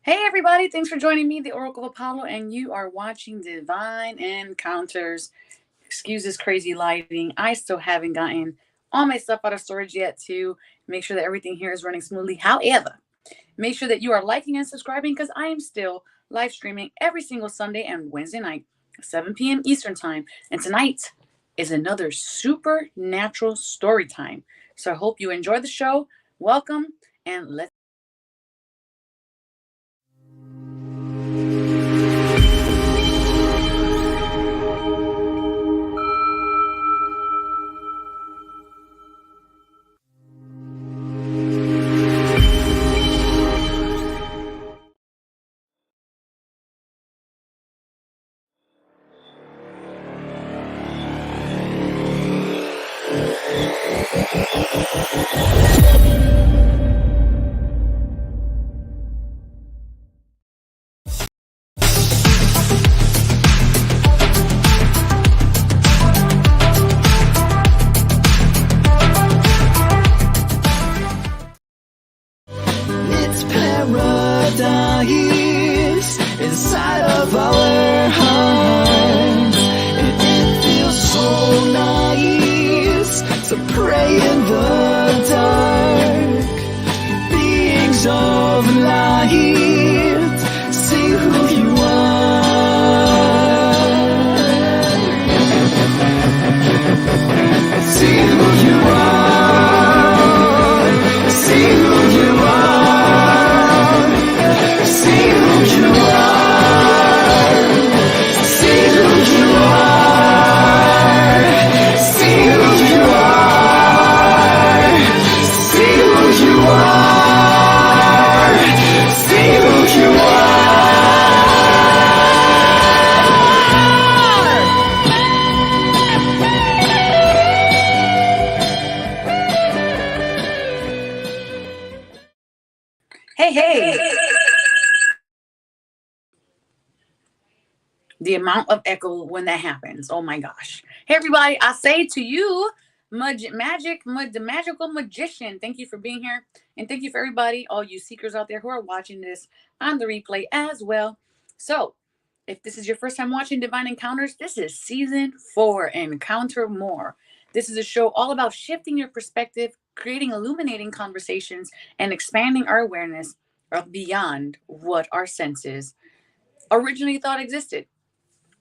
Hey everybody, thanks for joining me, the Oracle of Apollo, and you are watching Divine Encounters. Excuse this crazy lighting. I still haven't gotten all my stuff out of storage yet to make sure that everything here is running smoothly. However, make sure that you are liking and subscribing because I am still live streaming every single Sunday and Wednesday night, 7 p.m. Eastern Time. And tonight is another supernatural story time. So I hope you enjoy the show. Welcome, and let's. It's paradise inside of our hearts, and it feels so nice to pray in the dark. Beings of light, see who you are. See who you are. See who you are. See who you are. See who you are. See who you are. See who you are. See who you are. Hey. The amount of echo when that happens. Oh my gosh. Hey everybody, I say to you, the magical magician, thank you for being here. And thank you for everybody, all you seekers out there who are watching this on the replay as well. So if this is your first time watching Divine Encounters, this is season 4, Encounter More. This is a show all about shifting your perspective, creating illuminating conversations, and expanding our awareness of beyond what our senses originally thought existed.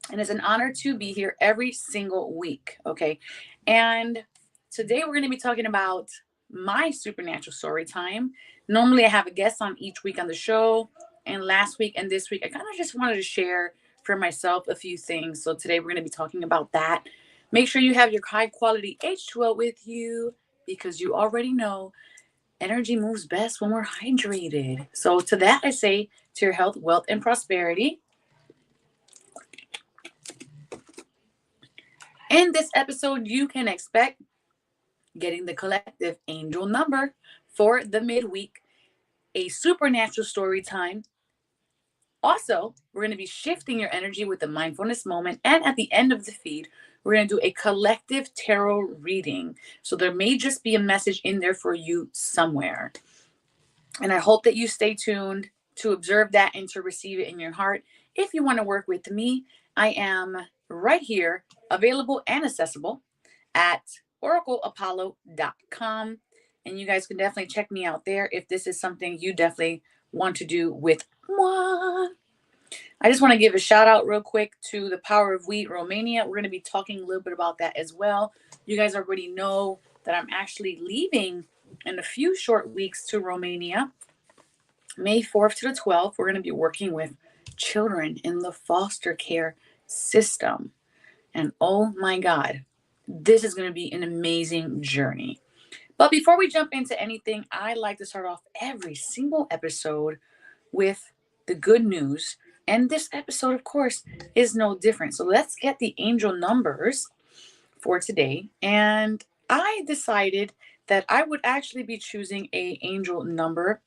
And it's an honor to be here every single week. Okay. And today we're going to be talking about my supernatural story time. Normally I have a guest on each week on the show. And last week and this week, I kind of just wanted to share for myself a few things. So today we're going to be talking about that. Make sure you have your high quality H2O with you because you already know energy moves best when we're hydrated. So to that, I say to your health, wealth, and prosperity. In this episode, you can expect getting the collective angel number for the midweek, a supernatural story time. Also, we're going to be shifting your energy with the mindfulness moment. And at the end of the feed, we're going to do a collective tarot reading. So there may just be a message in there for you somewhere. And I hope that you stay tuned to observe that and to receive it in your heart. If you want to work with me, I am right here, available and accessible at oracleapollo.com. And you guys can definitely check me out there if this is something you definitely want to do with moi. I just want to give a shout out real quick to the Power of Wheat Romania. We're going to be talking a little bit about that as well. You guys already know that I'm actually leaving in a few short weeks to Romania. May 4th to the 12th, we're going to be working with children in the foster care system. And oh my God, this is going to be an amazing journey. But before we jump into anything, I like to start off every single episode with the good news. And this episode, of course, is no different. So let's get the angel numbers for today. And I decided that I would actually be choosing an angel number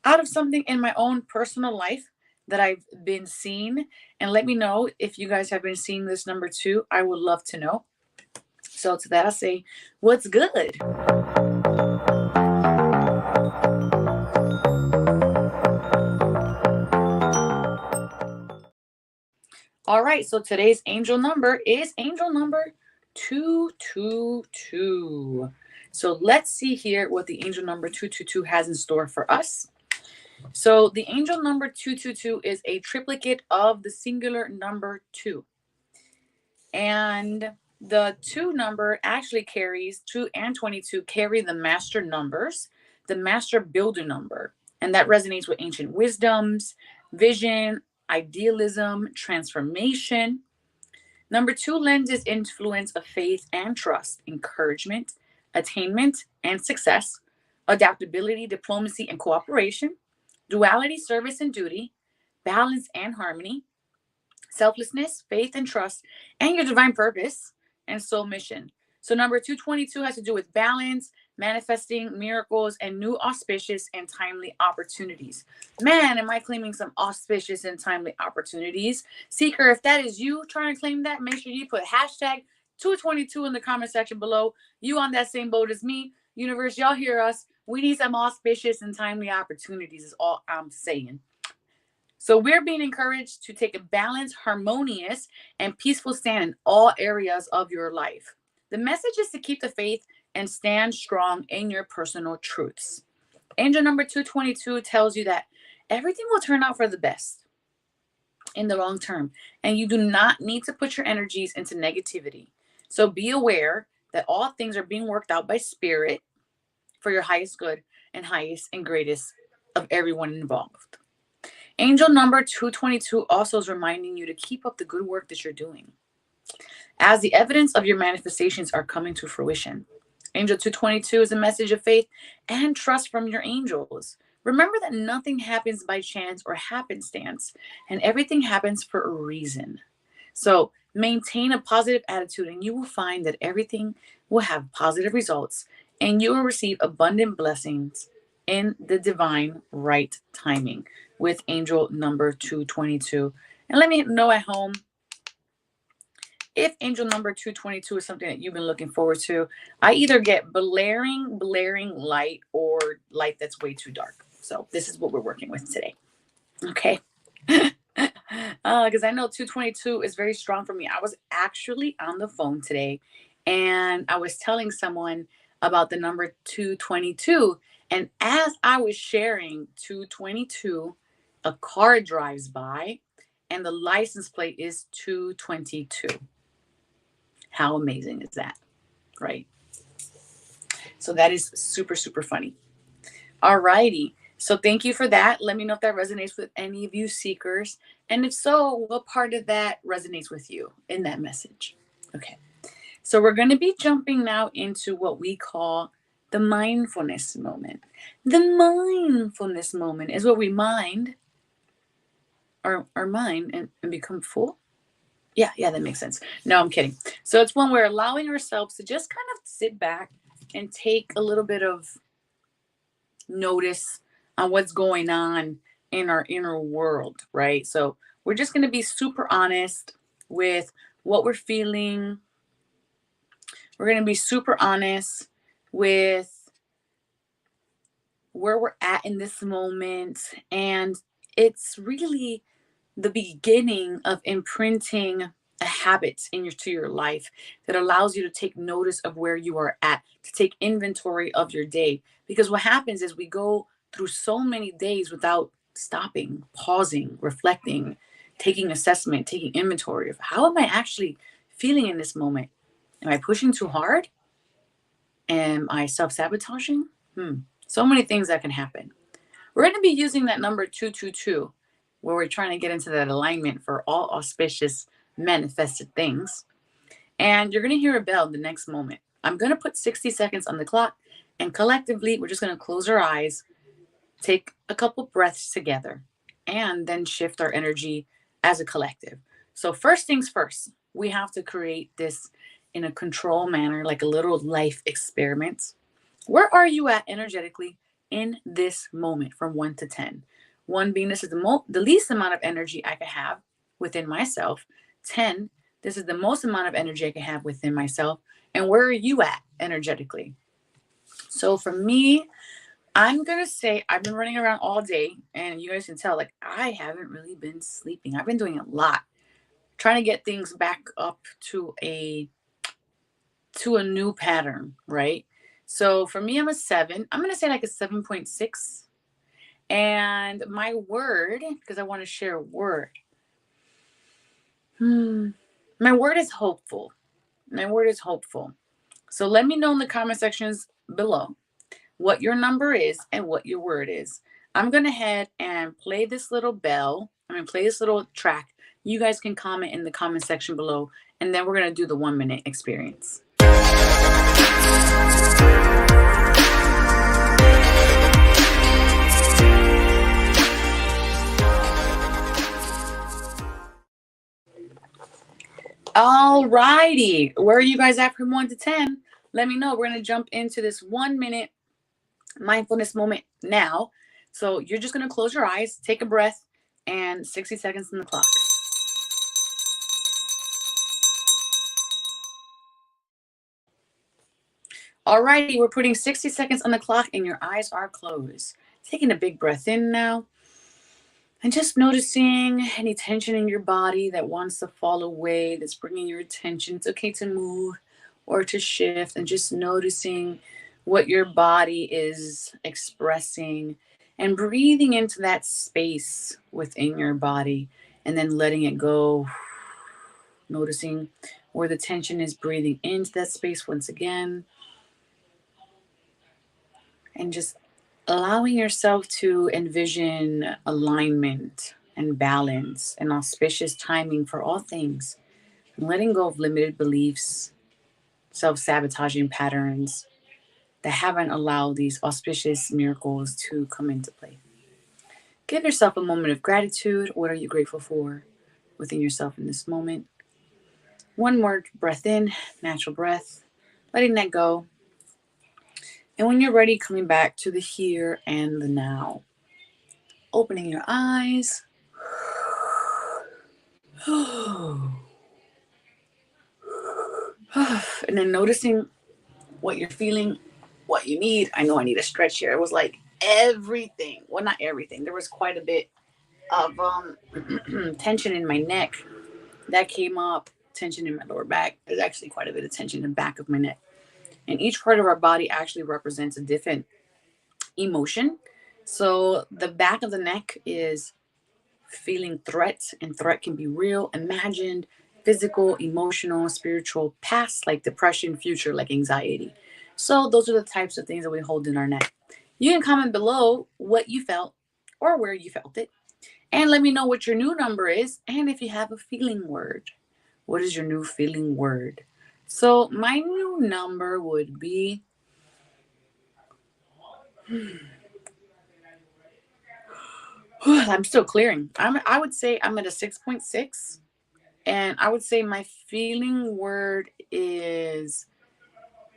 out of something in my own personal life that I've been seeing. And let me know if you guys have been seeing this number too. I would love to know. So to that I say, what's good? All right, so today's angel number is angel number 222. So let's see here what the angel number 222 has in store for us. So the angel number 222 is a triplicate of the singular number 2. And the 2 number actually carries 2 and 22 carry the master numbers, the master builder number. And that resonates with ancient wisdoms, vision, idealism, transformation. Number 2 lends its influence of faith and trust, encouragement, attainment and success, adaptability, diplomacy and cooperation, duality, service and duty, balance and harmony, selflessness, faith and trust, and your divine purpose and soul mission. So, number 222 has to do with balance, manifesting miracles, and new auspicious and timely opportunities. Man, am I claiming some auspicious and timely opportunities? Seeker, if that is you trying to claim that, make sure you put hashtag 222 in the comment section below. You on that same boat as me. Universe, y'all hear us. We need some auspicious and timely opportunities, is all I'm saying. So we're being encouraged to take a balanced, harmonious, and peaceful stand in all areas of your life. The message is to keep the faith and stand strong in your personal truths. Angel number 222 tells you that everything will turn out for the best in the long term, and you do not need to put your energies into negativity. So be aware that all things are being worked out by spirit for your highest good and highest and greatest of everyone involved. Angel number 222 also is reminding you to keep up the good work that you're doing as the evidence of your manifestations are coming to fruition. Angel 222 is a message of faith and trust from your angels. Remember that nothing happens by chance or happenstance, and everything happens for a reason. So maintain a positive attitude, and you will find that everything will have positive results, and you will receive abundant blessings in the divine right timing with angel number 222. And let me know at home if angel number 222 is something that you've been looking forward to. I either get blaring light or light that's way too dark. So this is what we're working with today. Okay. Because I know 222 is very strong for me. I was actually on the phone today and I was telling someone about the number 222. And as I was sharing 222, a car drives by and the license plate is 222. How amazing is that? Right. So that is super, super funny. All righty. So thank you for that. Let me know if that resonates with any of you seekers. And if so, what part of that resonates with you in that message? Okay. So we're going to be jumping now into what we call the mindfulness moment. The mindfulness moment is where we mind our mind and become full. Yeah, that makes sense. No, I'm kidding. So it's when we're allowing ourselves to just kind of sit back and take a little bit of notice on what's going on in our inner world, right? So we're just going to be super honest with what we're feeling. We're going to be super honest with where we're at in this moment. And it's really the beginning of imprinting a habit to your life that allows you to take notice of where you are at, to take inventory of your day. Because what happens is we go through so many days without stopping, pausing, reflecting, taking assessment, taking inventory of how am I actually feeling in this moment? Am I pushing too hard? Am I self-sabotaging? So many things that can happen. We're going to be using that number 222 where we're trying to get into that alignment for all auspicious manifested things. And you're going to hear a bell the next moment. I'm going to put 60 seconds on the clock, and collectively, we're just going to close our eyes, take a couple breaths together, and then shift our energy as a collective. So first things first, we have to create this in a control manner, like a little life experiment. Where are you at energetically in this moment from 1 to 10? 1 being this is the least amount of energy I can have within myself. 10, this is the most amount of energy I can have within myself. And where are you at energetically? So for me, I'm going to say I've been running around all day, and you guys can tell, like, I haven't really been sleeping. I've been doing a lot. trying to get things back up to a new pattern, right? So for me, I'm a 7. I'm going to say like a 7.6. And my word, because I want to share a word. My word is hopeful. My word is hopeful. So let me know in the comment sections below what your number is and what your word is. I'm going to head and play this little bell. I'm going to play this little track. You guys can comment in the comment section below, and then we're going to do the 1 minute experience. All righty. Where are you guys at from 1 to 10? Let me know. We're going to jump into this 1 minute mindfulness moment now. So you're just going to close your eyes, take a breath, and 60 seconds on the clock. All righty. We're putting 60 seconds on the clock and your eyes are closed. Taking a big breath in now. And just noticing any tension in your body that wants to fall away, that's bringing your attention. It's okay to move or to shift, and just noticing what your body is expressing and breathing into that space within your body and then letting it go. Noticing where the tension is, breathing into that space once again. And just allowing yourself to envision alignment and balance and auspicious timing for all things, and letting go of limited beliefs, self-sabotaging patterns that haven't allowed these auspicious miracles to come into play. Give yourself a moment of gratitude. What are you grateful for within yourself in this moment? One more breath in, natural breath, letting that go. And when you're ready, coming back to the here and the now. Opening your eyes. And then noticing what you're feeling, what you need. I know I need a stretch here. It was like everything. Well, not everything. There was quite a bit of tension in my neck. That came up. Tension in my lower back. There's actually quite a bit of tension in the back of my neck. And each part of our body actually represents a different emotion. So the back of the neck is feeling threat, and threat can be real, imagined, physical, emotional, spiritual, past like depression, future like anxiety. So those are the types of things that we hold in our neck. You can comment below what you felt or where you felt it. And let me know what your new number is, and if you have a feeling word. What is your new feeling word? So my new number would be I'm still clearing. I would say I'm at a 6.6, and I would say my feeling word is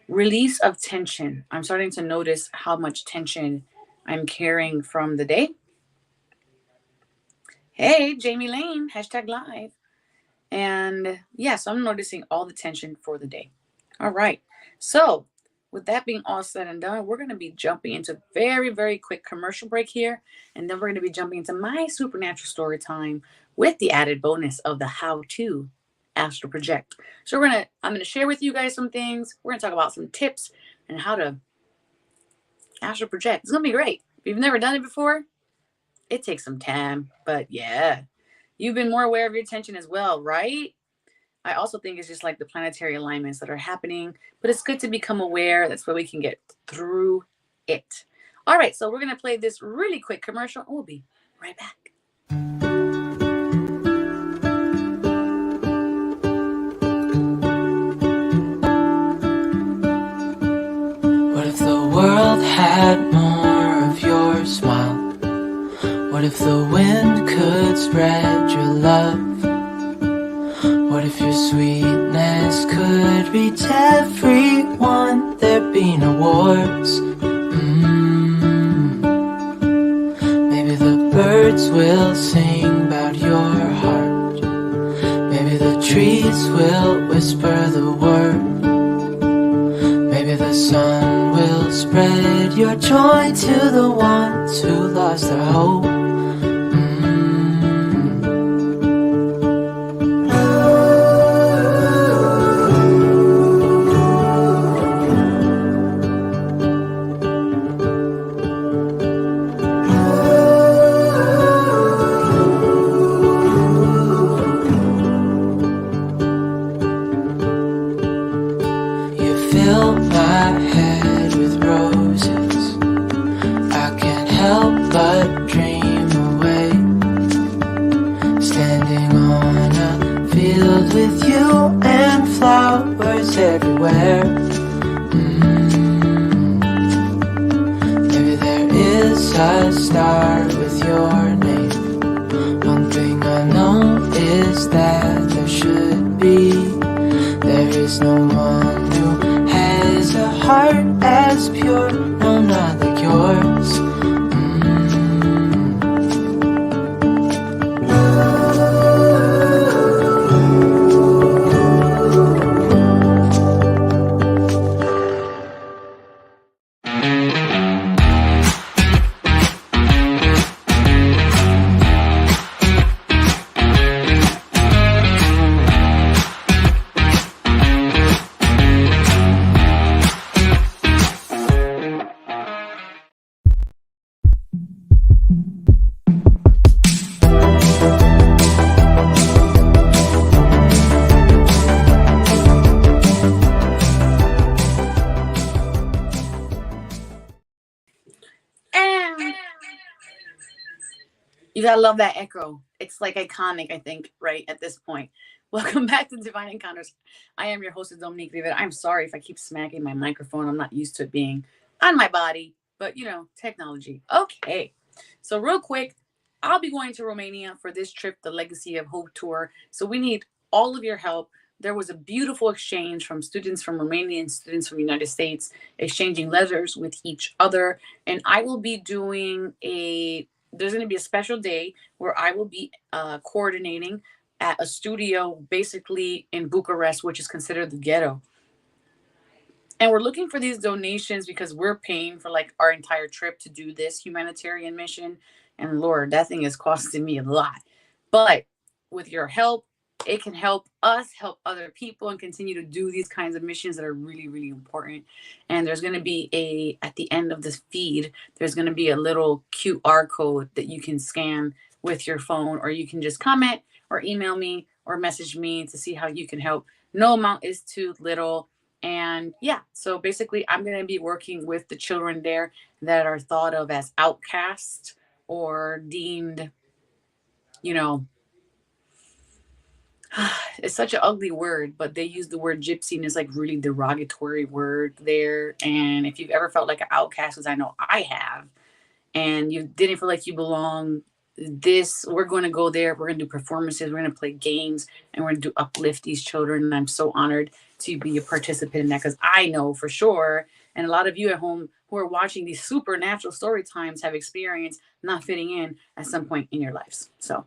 release of tension. I'm starting to notice how much tension I'm carrying from the day. Hey, Jamie Lane, #live. And yes, I'm noticing all the tension for the day. All right. So with that being all said and done, we're going to be jumping into a very, very quick commercial break here. And then we're going to be jumping into my supernatural story time with the added bonus of the how to astral project. So I'm going to share with you guys some things. We're going to talk about some tips and how to astral project. It's going to be great. If you've never done it before, it takes some time, but yeah, you've been more aware of your tension as well, right? I also think it's just like the planetary alignments that are happening, but it's good to become aware. That's where we can get through it. All right, so we're going to play this really quick commercial, and we'll be right back. What if the world had more of your smile? What if the wind could spread your love? What if your sweetness could reach everyone? There'd be no wars. Maybe the birds will sing about your heart. Maybe the trees will whisper the word. Maybe the sun will spread your joy to the ones who lost their hope. stars everywhere. Maybe there is a star with your name. One thing I know is that there should be. There is no one who has a heart as pure, no, not like yours. And you gotta love that echo. It's like iconic, I think, right at this point. Welcome back to Divine Encounters. I am your host, Dominique Rivera. I'm sorry if I keep smacking my microphone. I'm not used to it being on my body, but technology. Okay. So, real quick, I'll be going to Romania for this trip, the Legacy of Hope tour. So, we need all of your help. There was a beautiful exchange from students from Romania and students from the United States, exchanging letters with each other. And I will be doing there's going to be a special day where I will be coordinating at a studio basically in Bucharest, which is considered the ghetto. And we're looking for these donations because we're paying for like our entire trip to do this humanitarian mission. And Lord, that thing is costing me a lot. But with your help, it can help us help other people and continue to do these kinds of missions that are really, really important. And there's going to be at the end of this feed, there's going to be a little QR code that you can scan with your phone, or you can just comment or email me or message me to see how you can help. No amount is too little. And yeah, so basically, I'm going to be working with the children there that are thought of as outcasts or deemed, you know, it's such an ugly word, but they use the word gypsy and it's like really derogatory word there. And if you've ever felt like an outcast, as I know I have, and you didn't feel like you belong, we're going to go there. We're going to do performances. We're going to play games, and we're going to uplift these children. And I'm so honored to be a participant in that, because I know for sure, and a lot of you at home who are watching these supernatural story times have experienced not fitting in at some point in your lives. So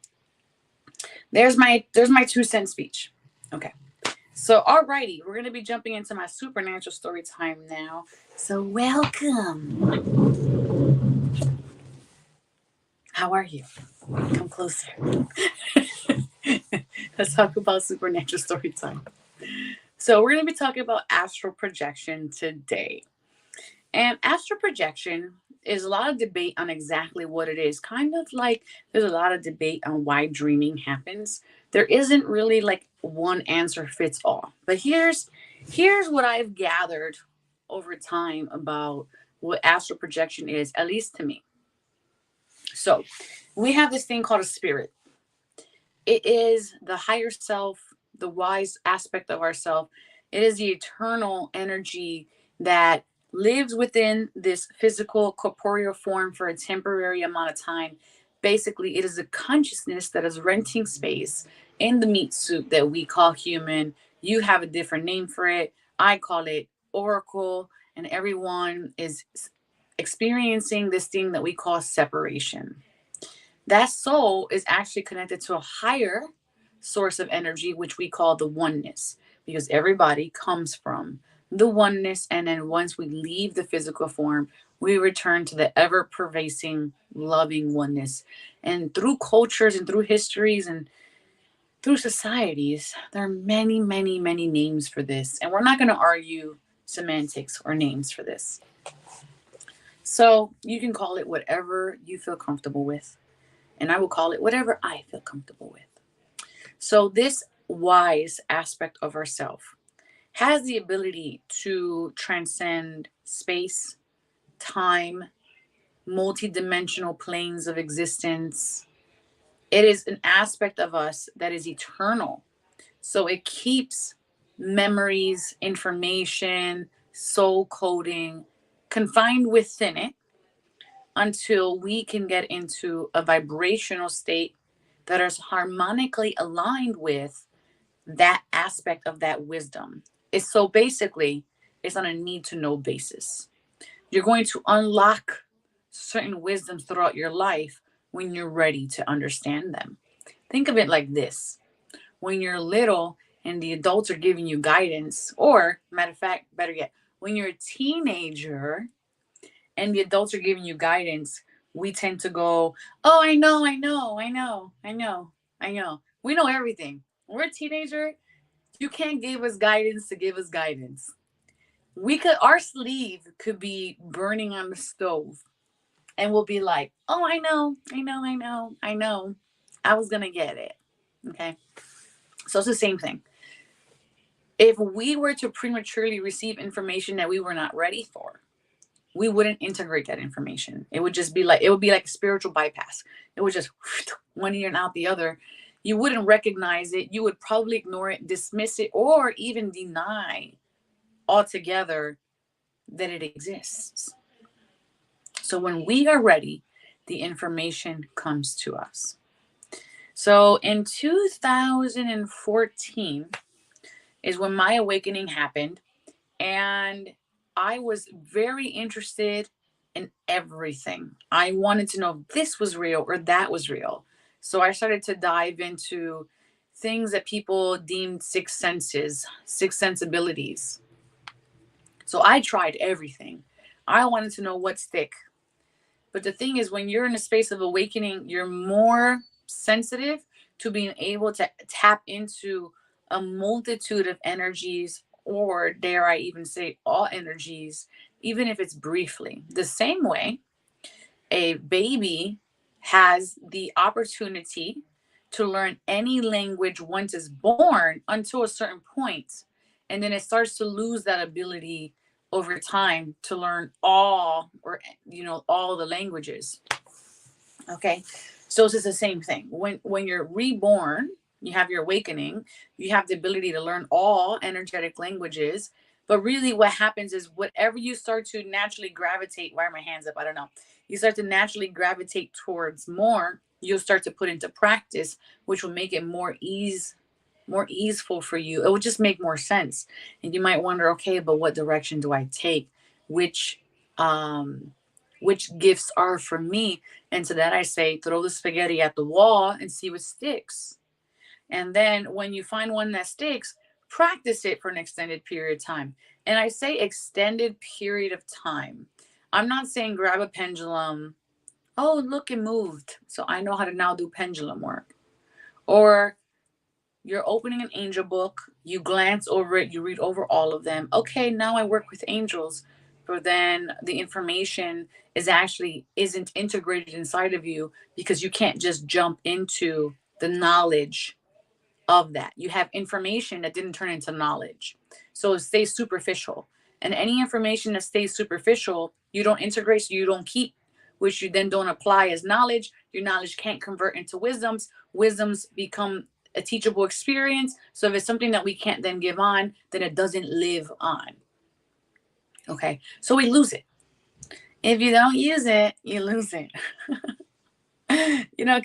there's my 2 cent speech. Okay. So, alrighty, we're going to be jumping into my supernatural story time now. So, welcome. How are you? Come closer. Let's talk about supernatural story time. So, we're going to be talking about astral projection today. And astral projection is a lot of debate on exactly what it is. Kind of like there's a lot of debate on why dreaming happens. There isn't really like one answer fits all. But here's what I've gathered over time about what astral projection is, at least to me. So, we have this thing called a spirit. It is the higher self, the wise aspect of ourself. It is the eternal energy that lives within this physical corporeal form for a temporary amount of time. Basically, it is a consciousness that is renting space in the meat suit that we call human. You have a different name for it. I call it oracle, and everyone is experiencing this thing that we call separation. That soul is actually connected to a higher source of energy, which we call the oneness, because everybody comes from the oneness. And then once we leave the physical form, we return to the ever pervasive, loving oneness. And through cultures and through histories and through societies, there are many, many, many names for this. And we're not going to argue semantics or names for this. So you can call it whatever you feel comfortable with. And I will call it whatever I feel comfortable with. So this wise aspect of ourself has the ability to transcend space, time, multidimensional planes of existence. It is an aspect of us that is eternal. So it keeps memories, information, soul coding confined within it until we can get into a vibrational state that is harmonically aligned with that aspect of that wisdom. It's so basically, it's on a need to know basis. You're going to unlock certain wisdoms throughout your life when you're ready to understand them. Think of it like this: when you're little and the adults are giving you guidance, or matter of fact, better yet, when you're a teenager and the adults are giving you guidance, we tend to go, "Oh, I know, I know, I know, I know, I know." We know everything. When we're a teenager, you can't give us guidance to give us guidance. We could, our sleeve could be burning on the stove, and we'll be like, "Oh, I know, I know, I know, I know. I was gonna get it." Okay. So it's the same thing. If we were to prematurely receive information that we were not ready for, we wouldn't integrate that information. It would just be like, it would be like spiritual bypass. It would just one ear and out the other. You wouldn't recognize it. You would probably ignore it, dismiss it, or even deny altogether that it exists. So when we are ready, the information comes to us. So in 2014 is when my awakening happened. And I was very interested in everything. I wanted to know if this was real or that was real. So I started to dive into things that people deemed sixth senses, sixth sensibilities. So I tried everything. I wanted to know what stick. But the thing is, when you're in a space of awakening, you're more sensitive to being able to tap into a multitude of energies, or dare I even say all energies, even if it's briefly. The same way a baby has the opportunity to learn any language once it's born until a certain point, and then it starts to lose that ability over time to learn all, or all the languages. Okay. So it's just the same thing. When you're reborn, you have your awakening, you have the ability to learn all energetic languages. But really what happens is, whatever you start to naturally gravitate, why are my hands up? I don't know. You start to naturally gravitate towards more, you'll start to put into practice, which will make it more easeful for you. It will just make more sense. And you might wonder, okay, but what direction do I take? Which um which gifts are for me? And to that I say, throw the spaghetti at the wall and see what sticks. And then when you find one that sticks, practice it for an extended period of time. And I say extended period of time. I'm not saying grab a pendulum. Oh, look, it moved. So I know how to now do pendulum work. Or you're opening an angel book, you glance over it, you read over all of them. Okay, now I work with angels. But then the information isn't integrated inside of you, because you can't just jump into the knowledge of that. You have information that didn't turn into knowledge. So it stays superficial. And any information that stays superficial, you don't integrate, so you don't keep, which you then don't apply as knowledge. Your knowledge can't convert into wisdoms. Wisdoms become a teachable experience. So if it's something that we can't then give on, then it doesn't live on. Okay. So we lose it. If you don't use it, you lose it.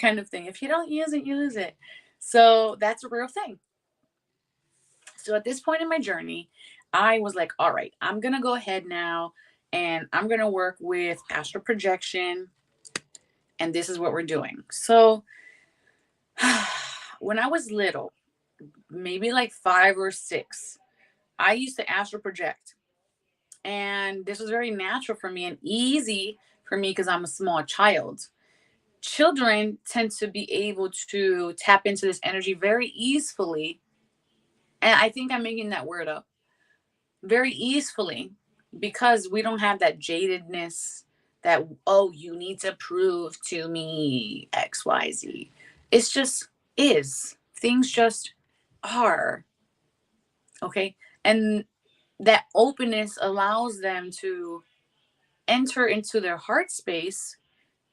Kind of thing. If you don't use it, you lose it. So that's a real thing. So at this point in my journey, I was like, all right, I'm going to go ahead now and I'm going to work with astral projection. And this is what we're doing. So when I was little, maybe like 5 or 6, I used to astral project. And this was very natural for me and easy for me because I'm a small child. Children tend to be able to tap into this energy very easily. And I think I'm making that word up, very easily, because we don't have that jadedness that, oh, you need to prove to me XYZ. It's just is. Things just are. Okay. And that openness allows them to enter into their heart space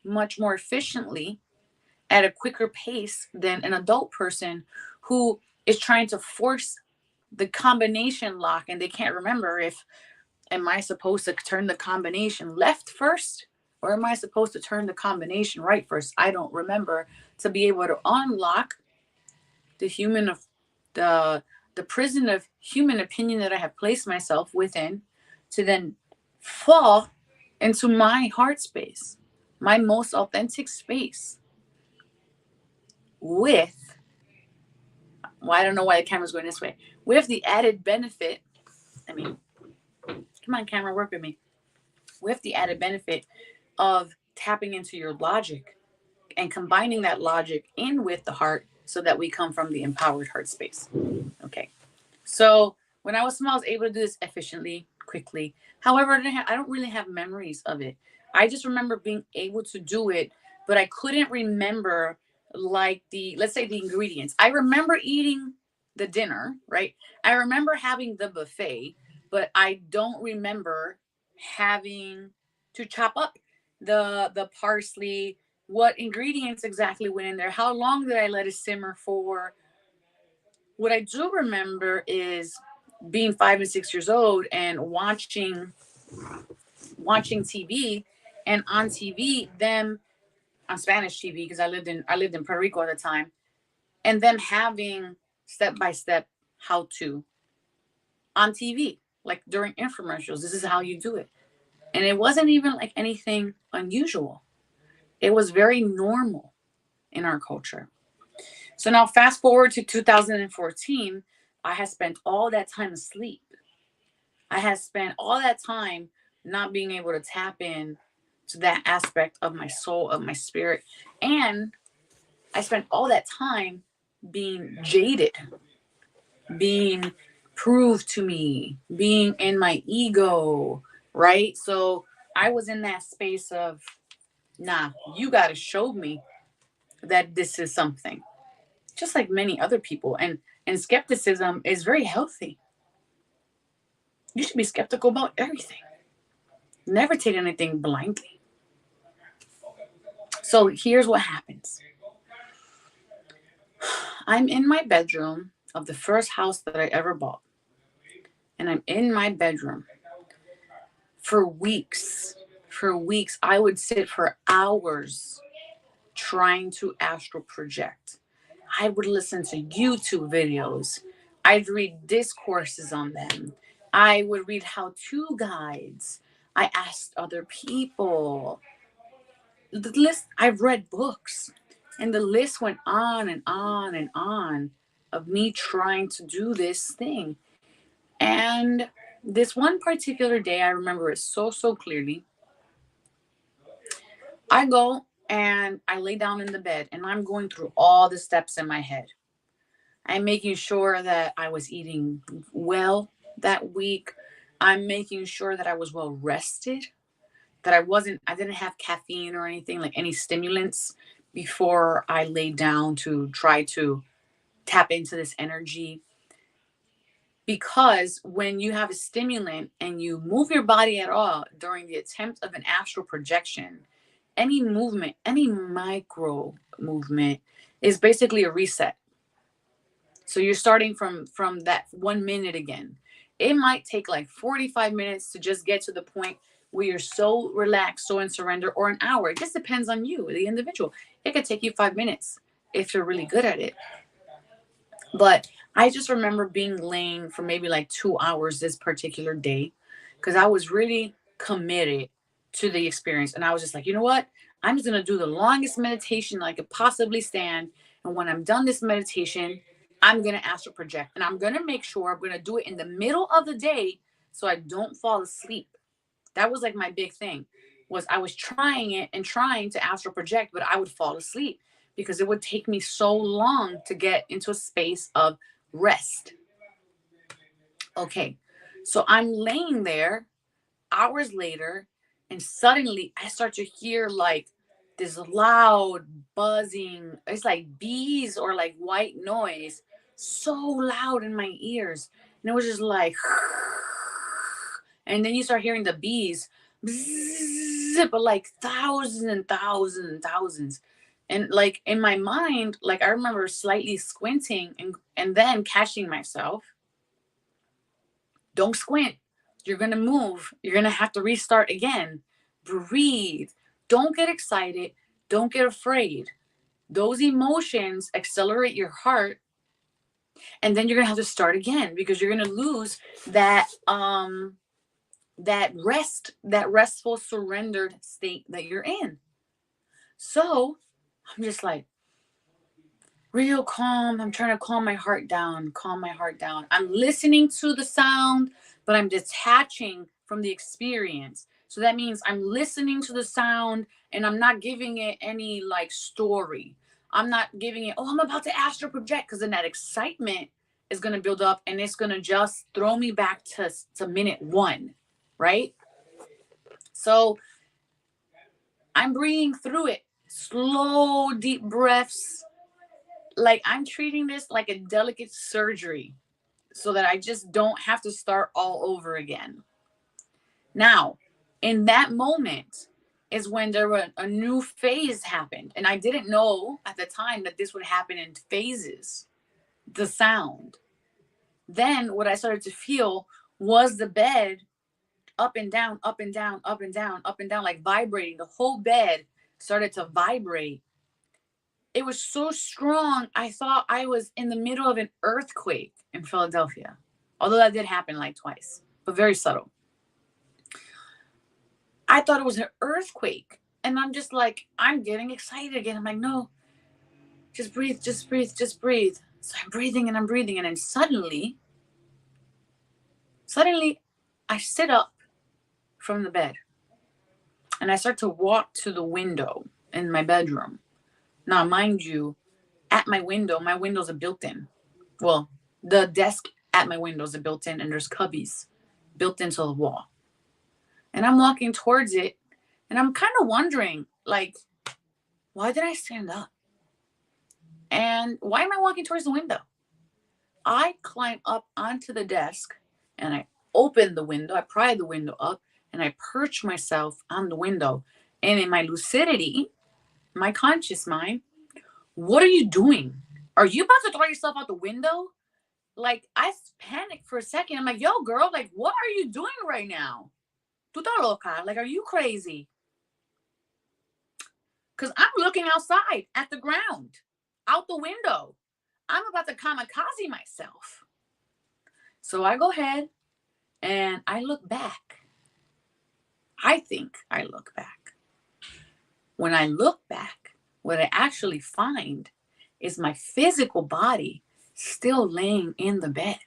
much more efficiently at a quicker pace than an adult person who is trying to force the combination lock and they can't remember if, am I supposed to turn the combination left first or am I supposed to turn the combination right first? I don't remember to be able to unlock the human of the the prison of human opinion that I have placed myself within to then fall into my heart space, my most authentic space with, well, I don't know why the camera's going this way, with the added benefit, I mean, come on, camera, work with me, with the added benefit of tapping into your logic and combining that logic in with the heart so that we come from the empowered heart space. Okay. So when I was small, I was able to do this efficiently, quickly. However, I don't really have memories of it. I just remember being able to do it, but I couldn't remember like the, let's say the ingredients. I remember eating the dinner, right? I remember having the buffet, but I don't remember having to chop up the parsley, what ingredients exactly went in there, how long did I let it simmer for. What I do remember is being 5 and 6 years old and watching TV, and on TV them on Spanish TV because I lived in Puerto Rico at the time, and them having step by step how to on TV, like during infomercials. This is how you do it, and it wasn't even like anything unusual. It was very normal in our culture. So now fast forward to 2014, I had spent all that time asleep. I had spent all that time not being able to tap in to that aspect of my soul, of my spirit. And I spent all that time being jaded, being proved to me, being in my ego, right? So I was in that space of, nah, you got to show me that this is something, just like many other people. And skepticism is very healthy. You should be skeptical about everything. Never take anything blindly. So here's what happens. I'm in my bedroom of the first house that I ever bought. And I'm in my bedroom for weeks. For weeks, I would sit for hours trying to astral project. I would listen to YouTube videos. I'd read discourses on them. I would read how-to guides. I asked other people. The list, I've read books, and the list went on and on and on of me trying to do this thing. And this one particular day, I remember it so clearly. I go and I lay down in the bed and I'm going through all the steps in my head. I'm making sure that I was eating well that week. I'm making sure that I was well rested, that I didn't have caffeine or anything, like any stimulants before I laid down to try to tap into this energy. Because when you have a stimulant and you move your body at all during the attempt of an astral projection, any movement, any micro movement is basically a reset. So you're starting from that 1 minute again. It might take like 45 minutes to just get to the point where you're so relaxed, so in surrender, or an hour. It just depends on you, the individual. It could take you 5 minutes if you're really good at it. But I just remember being laying for maybe like 2 hours this particular day because I was really committed to the experience. And I was just like, you know what? I'm just going to do the longest meditation I could possibly stand. And when I'm done this meditation, I'm going to astral project. And I'm going to make sure I'm going to do it in the middle of the day so I don't fall asleep. That was like my big thing, was I was trying it and trying to astral project, but I would fall asleep because it would take me so long to get into a space of rest. Okay, so I'm laying there hours later, and suddenly I start to hear like this loud buzzing. It's like bees or like white noise, so loud in my ears. And it was just like, and then you start hearing the bees, bzzz, but like thousands and thousands and thousands. And like in my mind, like I remember slightly squinting and then catching myself Don't squint. You're going to move. You're going to have to restart again. Breathe. Don't get excited. Don't get afraid. Those emotions accelerate your heart, and then you're going to have to start again because you're going to lose that restful surrendered state that you're in. So, I'm just like real calm. I'm trying to calm my heart down, calm my heart down. I'm listening to the sound, but I'm detaching from the experience. So that means I'm listening to the sound and I'm not giving it any like story. I'm not giving it, oh, I'm about to astral project, because then that excitement is going to build up and it's going to just throw me back to minute one, right? So I'm breathing through it. Slow, deep breaths. Like I'm treating this like a delicate surgery so that I just don't have to start all over again. Now, in that moment is when a new phase happened. And I didn't know at the time that this would happen in phases, the sound. Then what I started to feel was the bed up and down, up and down, up and down, up and down, like vibrating. The whole bed started to vibrate. It was so strong, I thought I was in the middle of an earthquake in Philadelphia. Although that did happen like twice, but very subtle. I thought it was an earthquake. And I'm just like, I'm getting excited again. I'm like, no, just breathe, just breathe, just breathe. So I'm breathing and I'm breathing. And then suddenly, I sit up from the bed and I start to walk to the window in my bedroom. Now, mind you, at my windows are built in. Well, the desk at my windows are built in, and there's cubbies built into the wall. And I'm walking towards it, and I'm kind of wondering, like, why did I stand up? And why am I walking towards the window? I climb up onto the desk, and I open the window, I pry the window up, and I perch myself on the window. And in my lucidity, my conscious mind, what are you doing? Are you about to throw yourself out the window? Like, I panicked for a second. I'm like, yo, girl, like, what are you doing right now? Tu estás loca? Like, are you crazy? Because I'm looking outside at the ground, out the window. I'm about to kamikaze myself. So I go ahead and I look back. I think I look back. When I look back, what I actually find is my physical body still laying in the bed.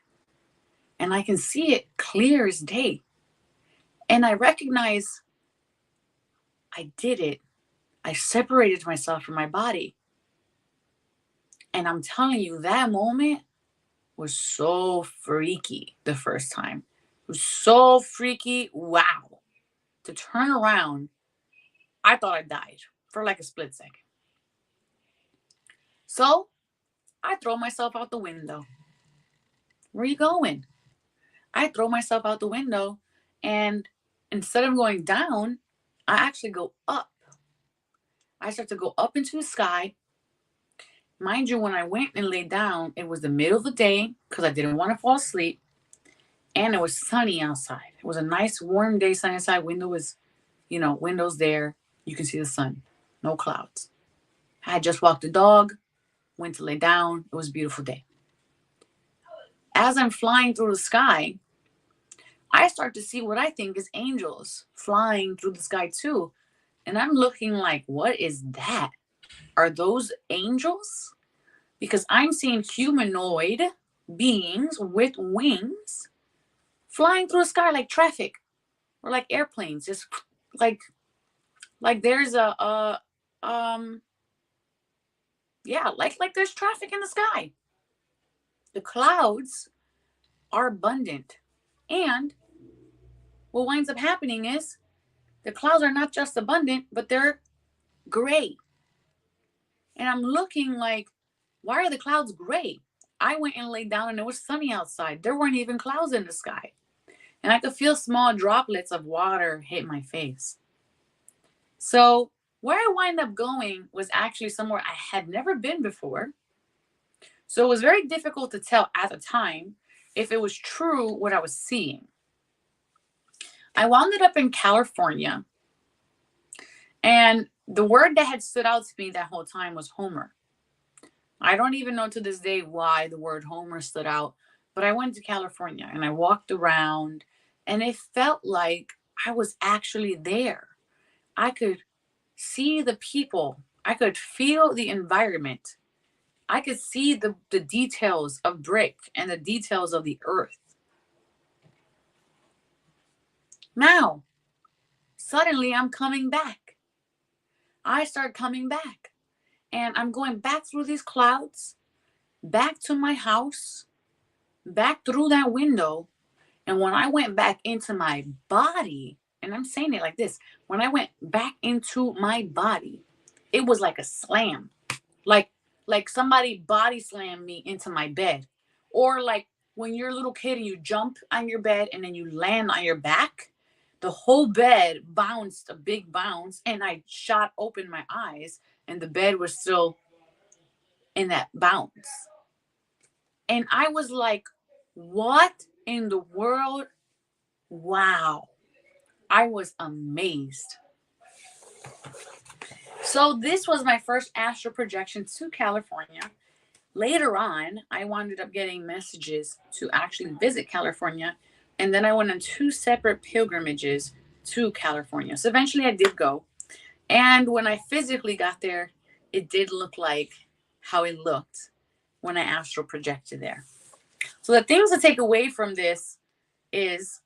And I can see it clear as day. And I recognize I did it. I separated myself from my body. And I'm telling you, that moment was so freaky the first time. It was so freaky. Wow. To turn around, I thought I died for like a split second. So I throw myself out the window. Where are you going? I throw myself out the window, and instead of going down, I actually go up. I start to go up into the sky. Mind you, when I went and laid down, it was the middle of the day because I didn't want to fall asleep. And it was sunny outside. It was a nice warm day, sunny outside. Window was, windows there. You can see the sun. No clouds. I had just walked the dog, went to lay down. It was a beautiful day. As I'm flying through the sky, I start to see what I think is angels flying through the sky too. And I'm looking like, what is that? Are those angels? Because I'm seeing humanoid beings with wings flying through the sky like traffic or like airplanes, just like there's like there's traffic in the sky. The clouds are abundant, and what winds up happening is the clouds are not just abundant, but they're gray. And I'm looking like, why are the clouds gray? I went and laid down and it was sunny outside. There weren't even clouds in the sky. And I could feel small droplets of water hit my face. So where I wind up going was actually somewhere I had never been before. So it was very difficult to tell at the time if it was true what I was seeing. I wound up in California, and the word that had stood out to me that whole time was Homer. I don't even know to this day why the word Homer stood out, but I went to California and I walked around, and it felt like I was actually there. I could see the people, I could feel the environment, I could see the details of brick and the details of the earth. Now, suddenly I'm coming back. I start coming back, and I'm going back through these clouds, back to my house, back through that window. And when I went back into my body, and I'm saying it like this, when I went back into my body, it was like a slam. Like like somebody body slammed me into my bed. Or like when you're a little kid and you jump on your bed and then you land on your back, the whole bed bounced a big bounce, and I shot open my eyes, and the bed was still in that bounce. And I was like, what in the world? Wow. I was amazed. So this was my first astral projection to California. Later on, I wound up getting messages to actually visit California, and then I went on two separate pilgrimages to California. So eventually I did go. And when I physically got there, it did look like how it looked when I astral projected there. So the things to take away from this is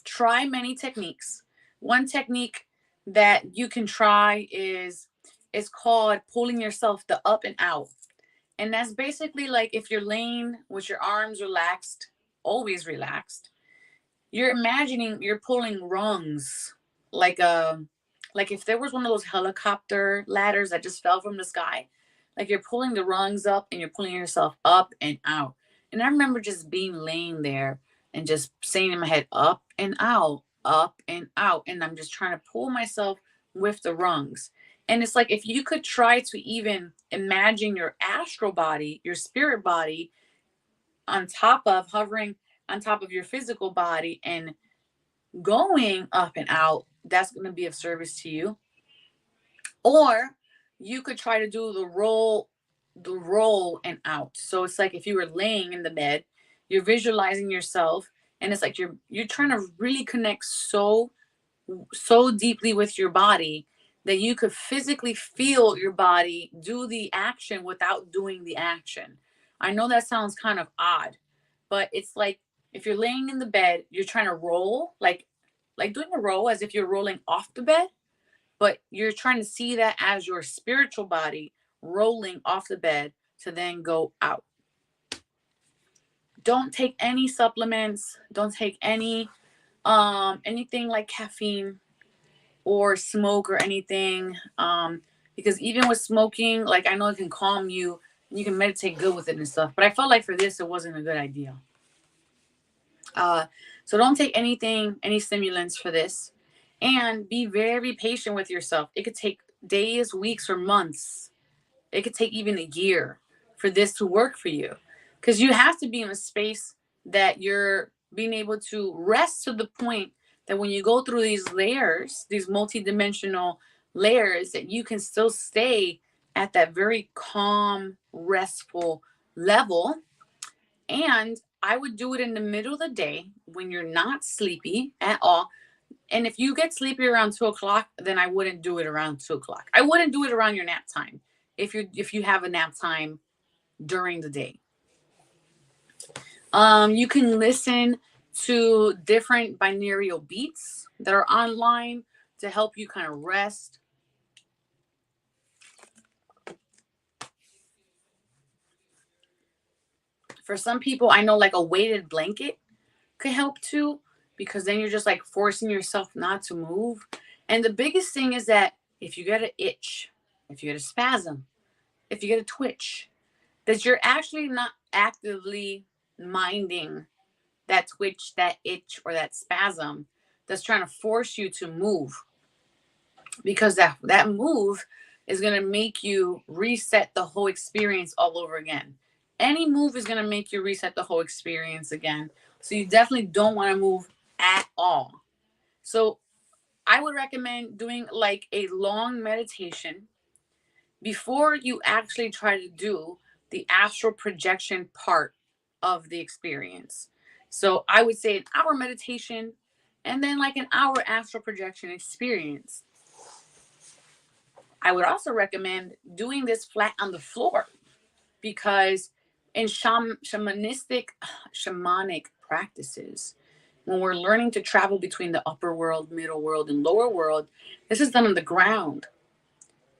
try many techniques. One technique that you can try is it's called pulling yourself the up and out. And that's basically like if you're laying with your arms relaxed, always relaxed, you're imagining you're pulling rungs like if there was one of those helicopter ladders that just fell from the sky, like you're pulling the rungs up and you're pulling yourself up and out. And I remember just being laying there and just saying in my head, up and out, up and out, and I'm just trying to pull myself with the rungs. And it's like if you could try to even imagine your astral body, your spirit body, on top of hovering on top of your physical body and going up and out, that's going to be of service to you. Or you could try to do the roll and out. So it's like if you were laying in the bed, you're visualizing yourself, and it's like you're trying to really connect so deeply with your body that you could physically feel your body do the action without doing the action. I know that sounds kind of odd, but it's like if you're laying in the bed, you're trying to roll, like doing a roll as if you're rolling off the bed, but you're trying to see that as your spiritual body rolling off the bed to then go out. Don't take any supplements, don't take anything like caffeine or smoke or anything, because even with smoking, like I know it can calm you and you can meditate good with it and stuff, but I felt like for this it wasn't a good idea. So don't take anything, any stimulants for this, and be very patient with yourself. It could take days, weeks, or months. It could take even a year for this to work for you, because you have to be in a space that you're being able to rest to the point that when you go through these layers, these multidimensional layers, that you can still stay at that very calm, restful level. And I would do it in the middle of the day when you're not sleepy at all. And if you get sleepy around 2 o'clock, then I wouldn't do it around 2 o'clock. I wouldn't do it around your nap time if you have a nap time during the day. You can listen to different binaural beats that are online to help you kind of rest. For some people, I know like a weighted blanket could help too, because then you're just like forcing yourself not to move. And the biggest thing is that if you get an itch, if you get a spasm, if you get a twitch, that you're actually not actively minding that twitch, that itch, or that spasm that's trying to force you to move, because that move is going to make you reset the whole experience all over again. Any move is going to make you reset the whole experience again. So you definitely don't want to move at all. So I would recommend doing like a long meditation before you actually try to do the astral projection part of the experience. So I would say an hour meditation and then like an hour astral projection experience. I would also recommend doing this flat on the floor because in shamanic practices, when we're learning to travel between the upper world, middle world, and lower world, this is done on the ground.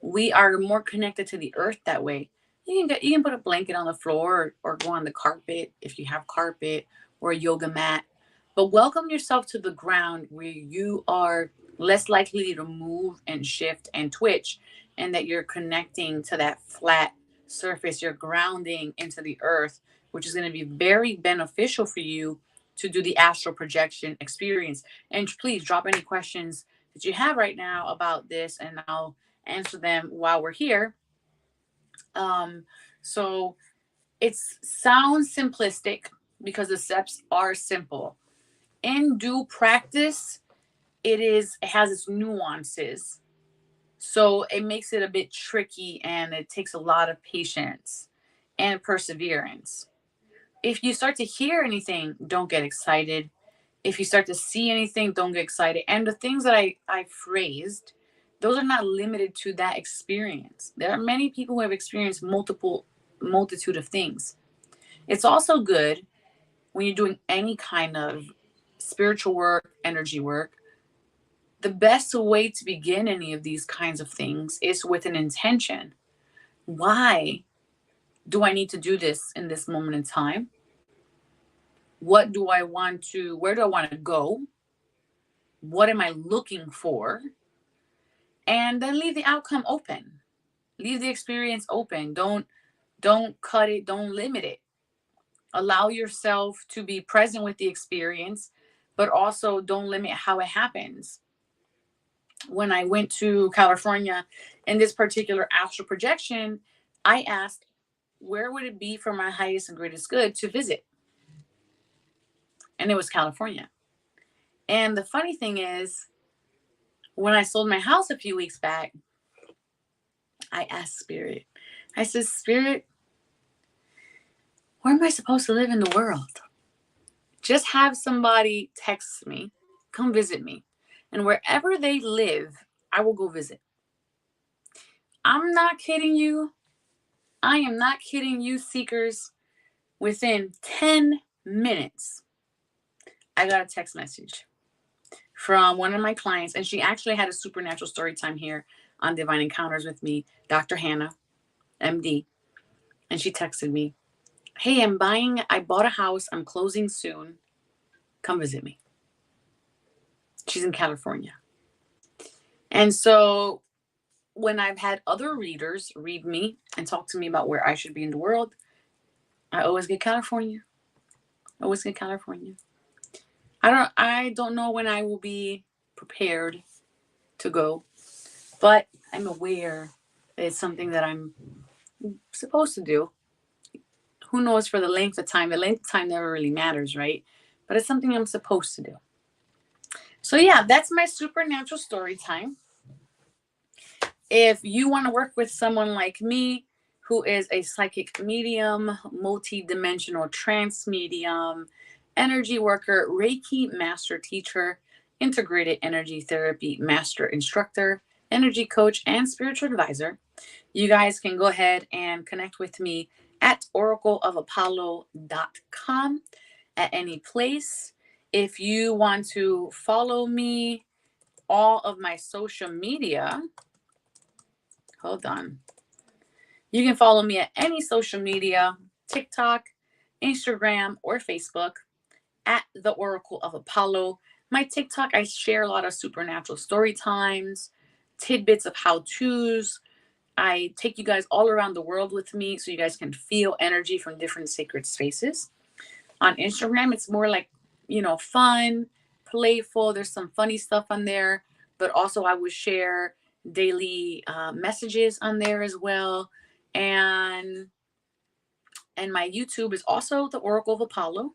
We are more connected to the earth that way. You can put a blanket on the floor or go on the carpet if you have carpet or a yoga mat. But welcome yourself to the ground where you are less likely to move and shift and twitch, and that you're connecting to that flat surface. You're grounding into the earth, which is going to be very beneficial for you to do the astral projection experience. And please drop any questions that you have right now about this, and I'll answer them while we're here. Um, so it sounds simplistic because the steps are simple. In due practice, it has its nuances. So it makes it a bit tricky and it takes a lot of patience and perseverance. If you start to hear anything, don't get excited. If you start to see anything, don't get excited. And the things that I phrased, those are not limited to that experience. There are many people who have experienced multitude of things. It's also good when you're doing any kind of spiritual work, energy work. The best way to begin any of these kinds of things is with an intention. Why do I need to do this in this moment in time? What do I want to, where do I want to go? What am I looking for? And then leave the outcome open. Leave the experience open. Don't cut it, don't limit it. Allow yourself to be present with the experience, but also don't limit how it happens. When I went to California in this particular astral projection, I asked, where would it be for my highest and greatest good to visit? And it was California. And the funny thing is, when I sold my house a few weeks back, I asked Spirit, I said, Spirit, where am I supposed to live in the world? Just have somebody text me, come visit me. And wherever they live, I will go visit. I'm not kidding you. I am not kidding you, seekers. Within 10 minutes, I got a text message from one of my clients, and she actually had a supernatural story time here on Divine Encounters with me, Dr. Hannah, MD. And she texted me, hey, I bought a house. I'm closing soon. Come visit me. She's in California. And so when I've had other readers read me and talk to me about where I should be in the world, I always get California. Always get California. I don't know when I will be prepared to go, but I'm aware that it's something that I'm supposed to do. Who knows for the length of time? The length of time never really matters, right? But it's something I'm supposed to do. So yeah, that's my supernatural story time. If you want to work with someone like me, who is a psychic medium, multi-dimensional trance medium, energy worker, Reiki master teacher, integrated energy therapy master instructor, energy coach, and spiritual advisor, you guys can go ahead and connect with me at oracleofapollo.com at any place. If you want to follow me, all of my social media, hold on. You can follow me at any social media, TikTok, Instagram, or Facebook at the Oracle of Apollo. My TikTok, I share a lot of supernatural story times, tidbits of how-tos. I take you guys all around the world with me so you guys can feel energy from different sacred spaces. On Instagram, it's more like, fun, playful. There's some funny stuff on there, but also I would share daily messages on there as well. And And my YouTube is also the Oracle of Apollo,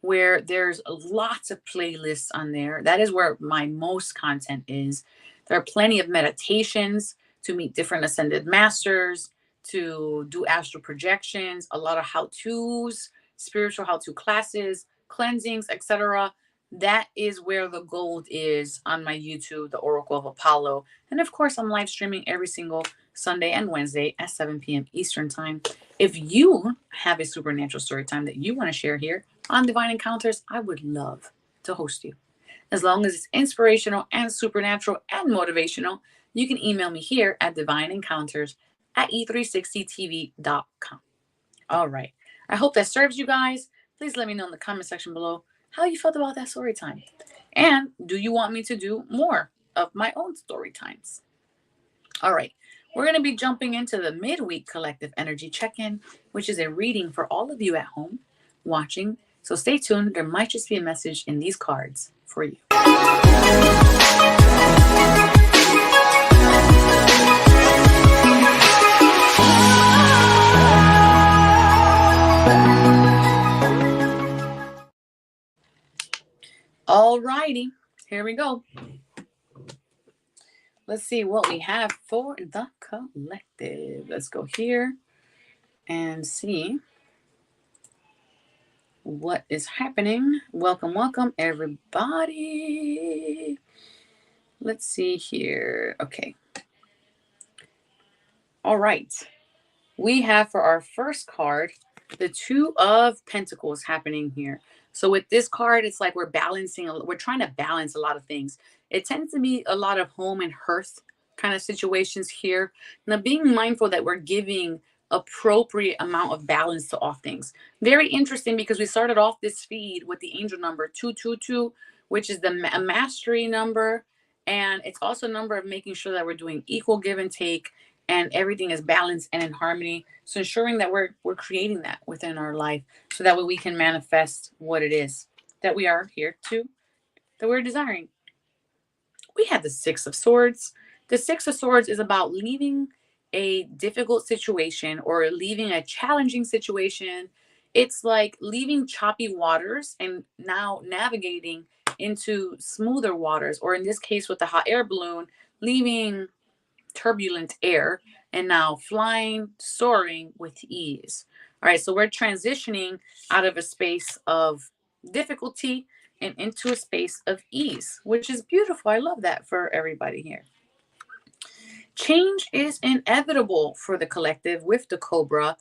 where there's lots of playlists on there. That is where my most content is. There are plenty of meditations to meet different ascended masters, to do astral projections, a lot of how-tos, spiritual how-to classes, cleansings, etc. That is where the gold is on my YouTube, the Oracle of Apollo. And of course, I'm live streaming every single Sunday and Wednesday at 7 p.m. Eastern Time. If you have a supernatural story time that you want to share here on Divine Encounters, I would love to host you. As long as it's inspirational and supernatural and motivational, you can email me here at divineencounters@e360tv.com. All right. I hope that serves you guys. Please let me know in the comment section below how you felt about that story time. And do you want me to do more of my own story times? All right. We're going to be jumping into the midweek collective energy check-in, which is a reading for all of you at home watching. So stay tuned. There might just be a message in these cards for you. All righty. Here we go. Let's see what we have for the collective. Let's go here and see what is happening. Welcome, welcome, everybody. Let's see here. Okay. All right. We have for our first card, the Two of Pentacles happening here. So with this card, it's like we're trying to balance a lot of things. It tends to be a lot of home and hearth kind of situations here. Now, being mindful that we're giving appropriate amount of balance to all things. Very interesting because we started off this feed with the angel number 222, which is the mastery number. And it's also a number of making sure that we're doing equal give and take and everything is balanced and in harmony. So ensuring that we're creating that within our life so that way we can manifest what it is that we are here to, that we're desiring. We have the Six of Swords. The Six of Swords is about leaving a difficult situation or leaving a challenging situation. It's like leaving choppy waters and now navigating into smoother waters, or in this case with the hot air balloon, leaving turbulent air and now flying, soaring with ease. All right, so we're transitioning out of a space of difficulty and into a space of ease, which is beautiful. I love that for everybody here. Change is inevitable for the collective with the Cobra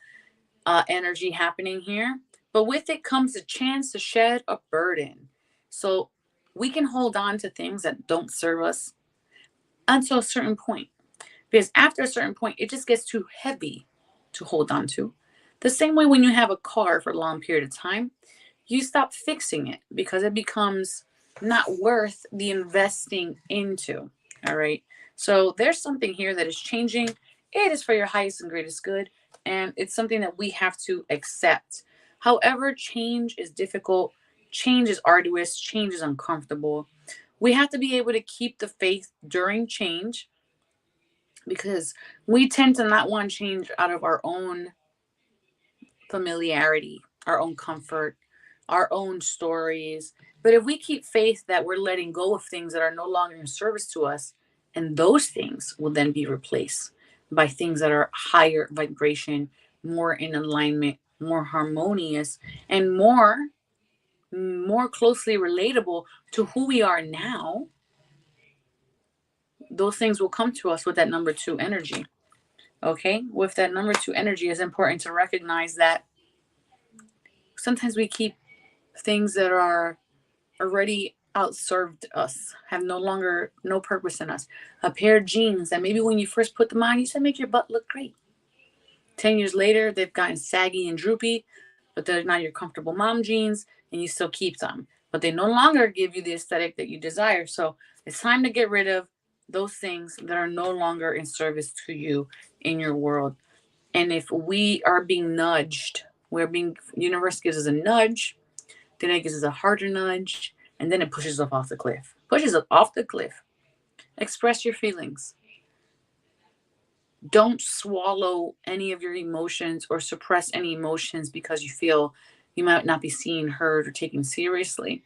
energy happening here, but with it comes a chance to shed a burden. So we can hold on to things that don't serve us until a certain point. Because after a certain point, it just gets too heavy to hold on to. The same way when you have a car for a long period of time, you stop fixing it because it becomes not worth the investing into. All right. So there's something here that is changing. It is for your highest and greatest good. And it's something that we have to accept. However, change is difficult. Change is arduous. Change is uncomfortable. We have to be able to keep the faith during change, because we tend to not want change out of our own familiarity, our own comfort, our own stories. But if we keep faith that we're letting go of things that are no longer in service to us, and those things will then be replaced by things that are higher vibration, more in alignment, more harmonious, and more closely relatable to who we are now, those things will come to us with that number 2 energy. Okay, with that number 2 energy, it's important to recognize that sometimes we keep things that are already outserved us, have no purpose in us. A pair of jeans that maybe when you first put them on, you said make your butt look great. 10 years later, they've gotten saggy and droopy, but they're not your comfortable mom jeans, and you still keep them. But they no longer give you the aesthetic that you desire. So it's time to get rid of those things that are no longer in service to you in your world. And if we are being nudged, universe gives us a nudge, then it gives us a harder nudge, and then it pushes us off the cliff. Express your feelings. Don't swallow any of your emotions or suppress any emotions because you feel you might not be seen, heard, or taken seriously.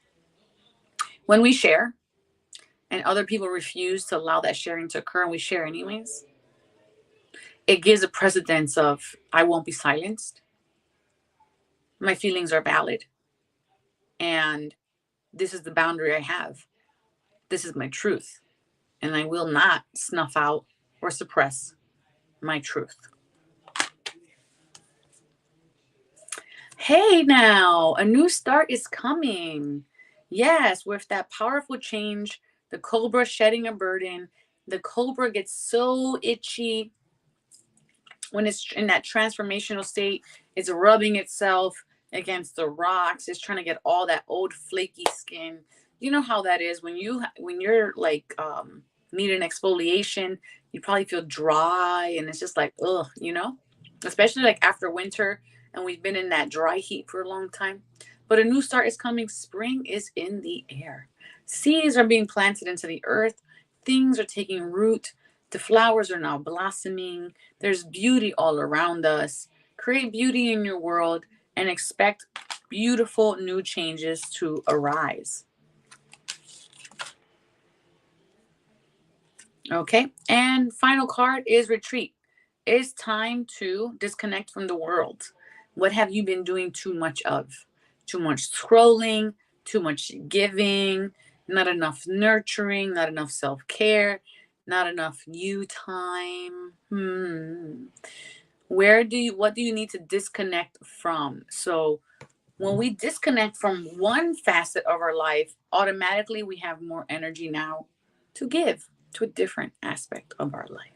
When we share and other people refuse to allow that sharing to occur and we share anyways, it gives a precedence of I won't be silenced. My feelings are valid. And this is the boundary I have. This is my truth. And I will not snuff out or suppress my truth. Hey now, a new start is coming. Yes, with that powerful change, the cobra shedding a burden, the cobra gets so itchy when it's in that transformational state. It's rubbing itself against the rocks. It's trying to get all that old flaky skin. You know how that is when you're like need an exfoliation. You probably feel dry and it's just like ugh, especially like after winter and we've been in that dry heat for a long time. But a new start is coming. Spring is in the air. Seeds are being planted into the earth. Things are taking root. The flowers are now blossoming. There's beauty all around us. Create beauty in your world and expect beautiful new changes to arise. Okay. And final card is retreat. It's time to disconnect from the world. What have you been doing too much of? Too much scrolling, too much giving, not enough nurturing, not enough self care, not enough you time. What do you need to disconnect from? So when we disconnect from one facet of our life, automatically we have more energy now to give to a different aspect of our life.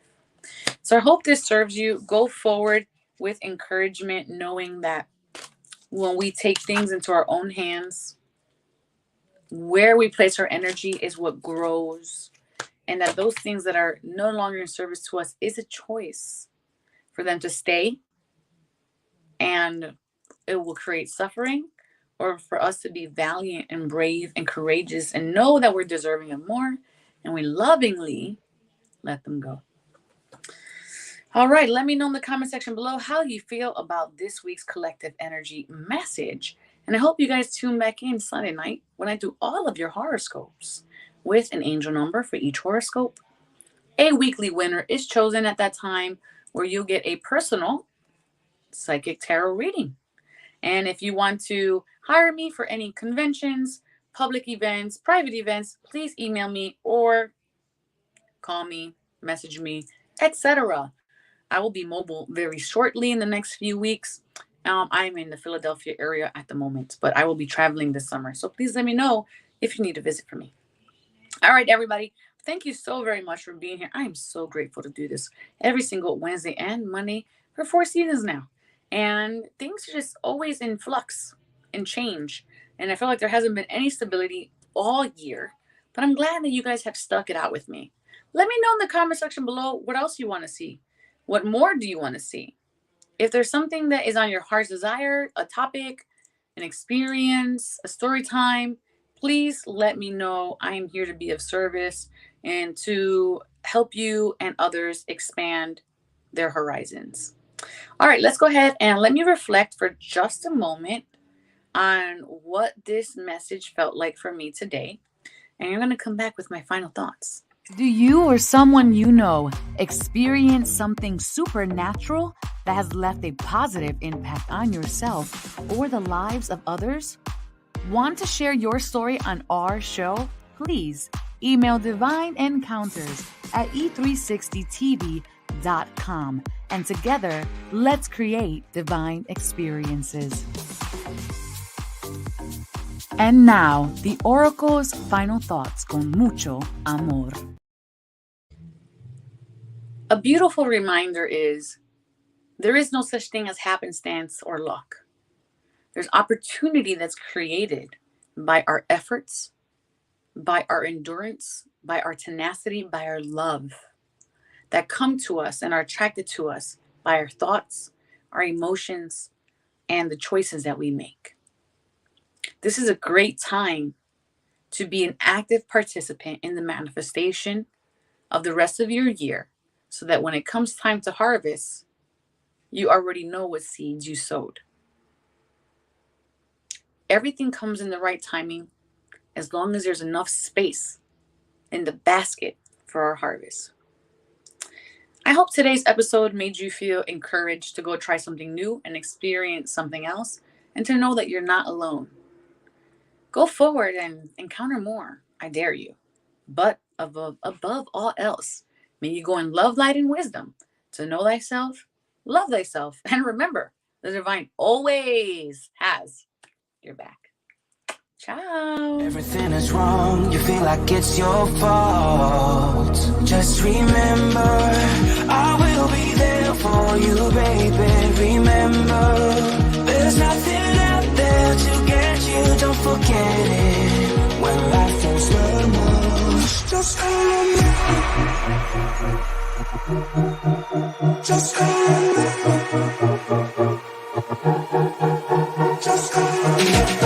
So I hope this serves you. Go forward with encouragement, knowing that when we take things into our own hands, where we place our energy is what grows. And that those things that are no longer in service to us is a choice for them to stay, and it will create suffering, or for us to be valiant and brave and courageous and know that we're deserving of more and we lovingly let them go. All right, let me know in the comment section below how you feel about this week's collective energy message. And I hope you guys tune back in Sunday night when I do all of your horoscopes with an angel number for each horoscope. A weekly winner is chosen at that time where you'll get a personal psychic tarot reading. And if you want to hire me for any conventions, public events, private events, please email me or call me, message me, etc. I will be mobile very shortly in the next few weeks. I'm in the Philadelphia area at the moment, but I will be traveling this summer. So please let me know if you need to visit for me. All right, everybody. Thank you so very much for being here. I am so grateful to do this every single Wednesday and Monday for 4 seasons now. And things are just always in flux and change. And I feel like there hasn't been any stability all year. But I'm glad that you guys have stuck it out with me. Let me know in the comment section below what else you want to see. What more do you want to see? If there's something that is on your heart's desire, a topic, an experience, a story time, please let me know. I am here to be of service and to help you and others expand their horizons. All right, let's go ahead and let me reflect for just a moment on what this message felt like for me today. And I'm going to come back with my final thoughts. Do you or someone you know experience something supernatural that has left a positive impact on yourself or the lives of others? Want to share your story on our show? Please email Divine Encounters at e360tv.com, and together, let's create divine experiences. And now, the Oracle's final thoughts con mucho amor. A beautiful reminder is there is no such thing as happenstance or luck. There's opportunity that's created by our efforts, by our endurance, by our tenacity, by our love that come to us and are attracted to us by our thoughts, our emotions, and the choices that we make. This is a great time to be an active participant in the manifestation of the rest of your year so that when it comes time to harvest, you already know what seeds you sowed. Everything comes in the right timing as long as there's enough space in the basket for our harvest. I hope today's episode made you feel encouraged to go try something new and experience something else, and to know that you're not alone. Go forward and encounter more. I dare you. But above all else, may you go in love, light, and wisdom to know thyself, love thyself, and remember, the divine always has your back. Ciao. Everything is wrong, you feel like it's your fault. Just remember, I will be there for you, baby. Remember, there's nothing out there to get you. Don't forget it. When life feels the most, just hold me. Just hold me. Just hold me.